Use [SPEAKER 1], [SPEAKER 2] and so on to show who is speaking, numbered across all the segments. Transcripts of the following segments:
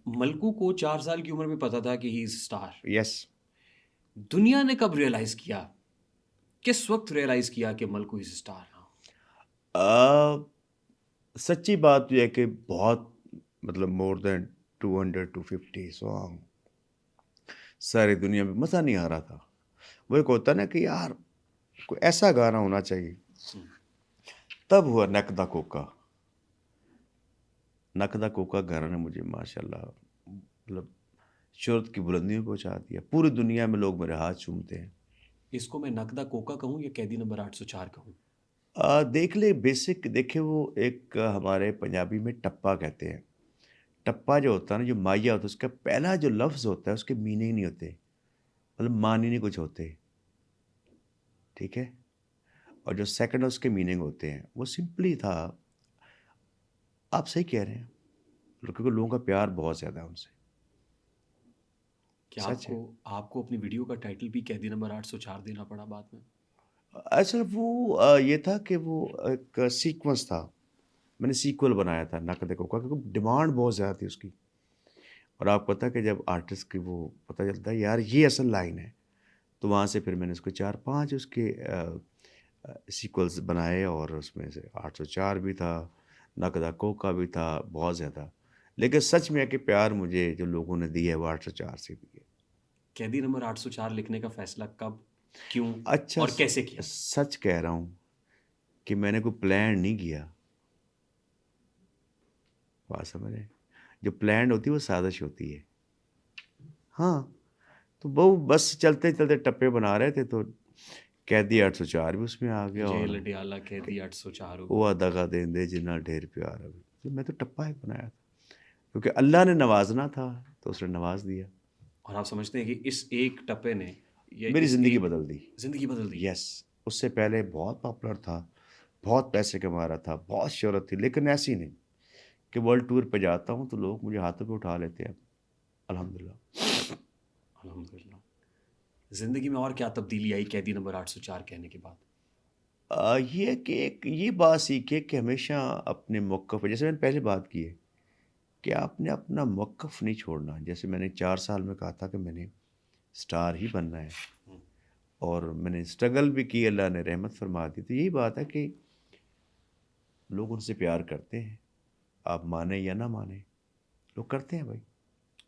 [SPEAKER 1] ملکو کو 4 سال کی عمر میں پتا تھا کہ ہی از اسٹار.
[SPEAKER 2] یس.
[SPEAKER 1] دنیا نے کب ریئلائز کیا، کس وقت ریئلائز کیا کہ ملکو از اسٹار؟
[SPEAKER 2] سچی بات یہ ہے کہ بہت مطلب مور دین 200-250 سانگ ساری دنیا میں مزہ نہیں آ رہا تھا. وہ ایک ہوتا نا کہ یار کوئی ایسا گانا ہونا چاہیے. تب ہوا نقدہ کوکا. نقدہ کوکا گانا نے مجھے ماشاء اللہ مطلب شہرت کی بلندیوں پہ پہنچا دیا. پوری دنیا میں لوگ میرے ہاتھ چومتے ہیں.
[SPEAKER 1] اس کو میں نقدہ کوکا کہوں یا قیدی نمبر 804 کہوں؟
[SPEAKER 2] دیکھ لے بیسک دیکھے وہ ایک ہمارے پنجابی میں ٹپا کہتے ہیں. ٹپا جو ہوتا ہے نا، جو مائیا ہوتا ہے، اس کا پہلا جو لفظ ہوتا ہے اس کے میننگ نہیں ہوتے، مطلب معنی نہیں کچھ ہوتے، ٹھیک ہے. اور جو سیکنڈ اس کے میننگ ہوتے ہیں وہ سمپلی تھا. آپ صحیح کہہ رہے ہیں، کیونکہ لوگوں کا پیار بہت زیادہ ہے ان سے.
[SPEAKER 1] کہ
[SPEAKER 2] سچ ہے.
[SPEAKER 1] آپ کو اپنی ویڈیو کا ٹائٹل بھی قیدی نمبر 804 دینا پڑا بعد میں؟
[SPEAKER 2] اصل وہ یہ تھا کہ وہ ایک سیکوینس تھا. میں نے سیکول بنایا تھا نقد کوکا کیونکہ ڈیمانڈ بہت زیادہ تھی اس کی. اور آپ پتہ کہ جب آرٹسٹ کی وہ پتہ چلتا ہے یار یہ اصل لائن ہے، تو وہاں سے پھر میں نے اس کو 4-5 اس کے سیکولز بنائے، اور اس میں سے 804 بھی تھا، نقدہ کوکا بھی تھا، بہت زیادہ. لیکن سچ میں ہے کہ پیار مجھے جو لوگوں نے دیا ہے وہ 804 سے دی ہے.
[SPEAKER 1] قیدی نمبر 804 لکھنے کا فیصلہ کب، کیوں
[SPEAKER 2] اچھا
[SPEAKER 1] اور کیسے کیا؟
[SPEAKER 2] سچ کہہ رہا ہوں کہ میں نے کوئی پلان نہیں کیا. بات سمجھے، جو پلانڈ ہوتی ہے وہ سازش ہوتی ہے. ہاں تو وہ بس چلتے چلتے ٹپے بنا رہے تھے تو قیدی 804 بھی اس میں آ گیا، اور
[SPEAKER 1] جیل ڈیالہ قیدی 804 ہو
[SPEAKER 2] وہ
[SPEAKER 1] گیا.
[SPEAKER 2] دگا دیں دے جنا ڈھیر پیار ابھی. تو میں تو ٹپا ایک بنایا تھا کیونکہ اللہ نے نوازنا تھا تو اس نے نواز دیا.
[SPEAKER 1] اور آپ سمجھتے ہیں کہ اس ایک ٹپے نے یا
[SPEAKER 2] میری
[SPEAKER 1] اس
[SPEAKER 2] زندگی
[SPEAKER 1] ایک
[SPEAKER 2] بدل دی.
[SPEAKER 1] زندگی بدل دی؟
[SPEAKER 2] یس. اس سے پہلے بہت پاپولر تھا، بہت پیسے کما رہا تھا، بہت شہرت تھی، لیکن ایسی نہیں کہ ورلڈ ٹور پہ جاتا ہوں تو لوگ مجھے ہاتھوں پہ اٹھا لیتے ہیں. الحمدللہ.
[SPEAKER 1] الحمدللہ. زندگی میں اور کیا تبدیلی آئی قیدی نمبر 804 کہنے کے بعد؟
[SPEAKER 2] یہ کہ ایک یہ بات سیکھے کہ ہمیشہ اپنے موقف پہ، جیسے میں نے پہلے بات کی ہے کہ آپ نے اپنا موقف نہیں چھوڑنا. جیسے میں نے 4 سال میں کہا تھا کہ میں نے سٹار ہی بننا ہے، اور میں نے اسٹرگل بھی کی، اللہ نے رحمت فرما دی. تو یہی بات ہے کہ لوگ ان سے پیار کرتے ہیں، آپ مانیں یا نہ مانیں، لوگ کرتے ہیں بھائی.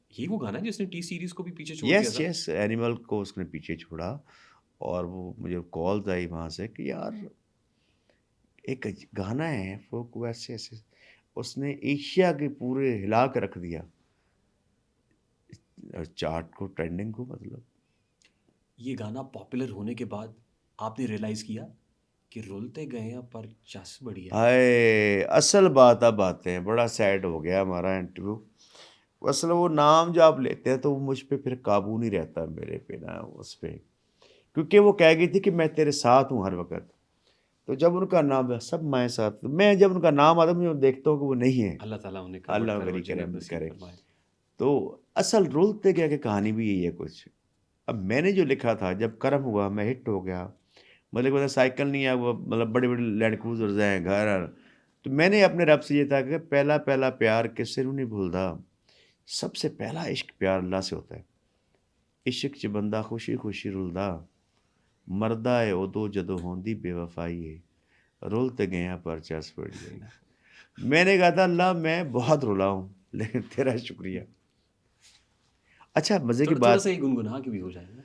[SPEAKER 1] یہی وہ گانا ہے جس نے ٹی سیریز کو بھی پیچھے چھوڑ دیا
[SPEAKER 2] یس
[SPEAKER 1] تھا؟
[SPEAKER 2] یس. اینیمل کو اس نے پیچھے چھوڑا، اور وہ مجھے کالز آئی وہاں سے کہ یار ایک گانا ہے فوک ویسے ایسے، اس نے ایشیا کے پورے ہلا کے رکھ دیا چارٹ کو، ٹرینڈنگ کو. مطلب
[SPEAKER 1] یہ گانا پاپولر ہونے کے بعد آپ نے ریئلائز کیا کہ رولتے گئے ہیں پر چس بڑی آئی؟
[SPEAKER 2] ہائے اصل بات اب آتے ہیں، بڑا سیڈ ہو گیا ہمارا انٹرویو. اصل وہ نام جو آپ لیتے ہیں تو وہ مجھ پہ پھر قابو نہیں رہتا میرے پہ نا اس پہ، کیونکہ وہ کہہ گئی تھی کہ میں تیرے ساتھ ہوں ہر وقت. تو جب ان کا نام سب میں ساتھ، میں جب ان کا نام آتا ہوں میں دیکھتا ہوں کہ وہ نہیں ہے.
[SPEAKER 1] اللہ تعالیٰ انہیں
[SPEAKER 2] اللہ
[SPEAKER 1] کنورٹ کرے اور
[SPEAKER 2] وری
[SPEAKER 1] جنت
[SPEAKER 2] کرے
[SPEAKER 1] نصیب
[SPEAKER 2] کرے.
[SPEAKER 1] فرمائے.
[SPEAKER 2] تو اصل رولتے گیا کہ کہانی بھی یہی ہے کچھ. اب میں نے جو لکھا تھا جب کرم ہوا میں ہٹ ہو گیا، مطلب سائیکل نہیں ہے وہ، مطلب بڑے بڑے لینڈ کروزرز ہیں گھر. تو میں نے اپنے رب سے یہ تھا کہ پہلا پہلا پیار کس سے نہیں بھولتا. سب سے پہلا عشق پیار اللہ سے ہوتا ہے. عشق چ بندہ خوشی خوشی رلدا، مردہ ہے ادو جدو ہوندی بے وفائی ہے، رولتے گئے ہیں پر چس پڑی ہے. میں نے کہا تھا اللہ میں بہت رولا ہوں لیکن تیرا شکریہ. اچھا مزے کی
[SPEAKER 1] تھوڑا
[SPEAKER 2] بات،
[SPEAKER 1] سا یہ گنگنا کے بھی ہو جائے نا.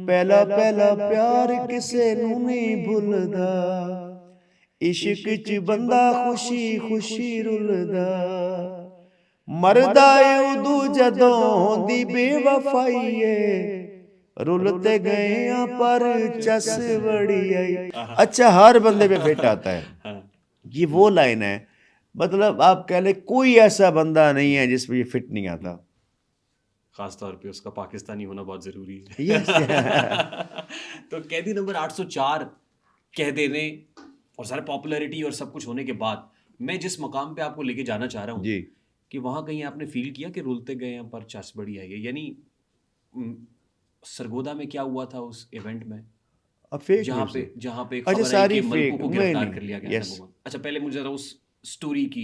[SPEAKER 2] پہلا پہلا پیار کسے نوں نہیں بھولدا، عشق چ بندہ خوشی خوشی رلدا، مردا اے ادو جدوں ہوندی بے وفائی ہے، رلتے گئے ہاں پر چس بڑی آئی. اچھا ہر بندے پہ فٹ آتا ہے.
[SPEAKER 1] ہاں.
[SPEAKER 2] یہ وہ لائن ہے، مطلب آپ کہہ لیں کوئی ایسا بندہ نہیں ہے جس پہ یہ فٹ نہیں آتا.
[SPEAKER 1] خاص طور پہ اس کا پاکستانی ہونا بہت ضروری ہے.
[SPEAKER 2] یس.
[SPEAKER 1] تو قیدی نمبر 804 کہہ دینے اور سارے پاپولیرٹی اور سب کچھ ہونے کے بعد میں جس مقام پہ آپ کو لے کے جانا چاہ رہا ہوں
[SPEAKER 2] جی
[SPEAKER 1] کہ وہاں کہیں آپ نے فیل کیا کہ رولتے گئے ہیں پر چس بڑی آئی ہے. یعنی سرگودا میں کیا ہوا تھا اس ایونٹ میں
[SPEAKER 2] فیک
[SPEAKER 1] جہاں
[SPEAKER 2] نیوز.
[SPEAKER 1] پہ
[SPEAKER 2] اچھا
[SPEAKER 1] خبر آئی
[SPEAKER 2] ساری
[SPEAKER 1] کہ ملکو
[SPEAKER 2] فیک
[SPEAKER 1] کو
[SPEAKER 2] میں
[SPEAKER 1] گرفتار
[SPEAKER 2] نہیں.
[SPEAKER 1] کر لیا گیا
[SPEAKER 2] یس.
[SPEAKER 1] تھا. اچھا پہلے مجھے ذرا اس ਸਟੋਰੀ ਕੀ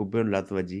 [SPEAKER 2] ਕੁੱਬੇ ਨੂੰ ਲੱਤ ਵੱਜੀ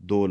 [SPEAKER 2] 2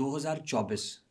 [SPEAKER 1] 2024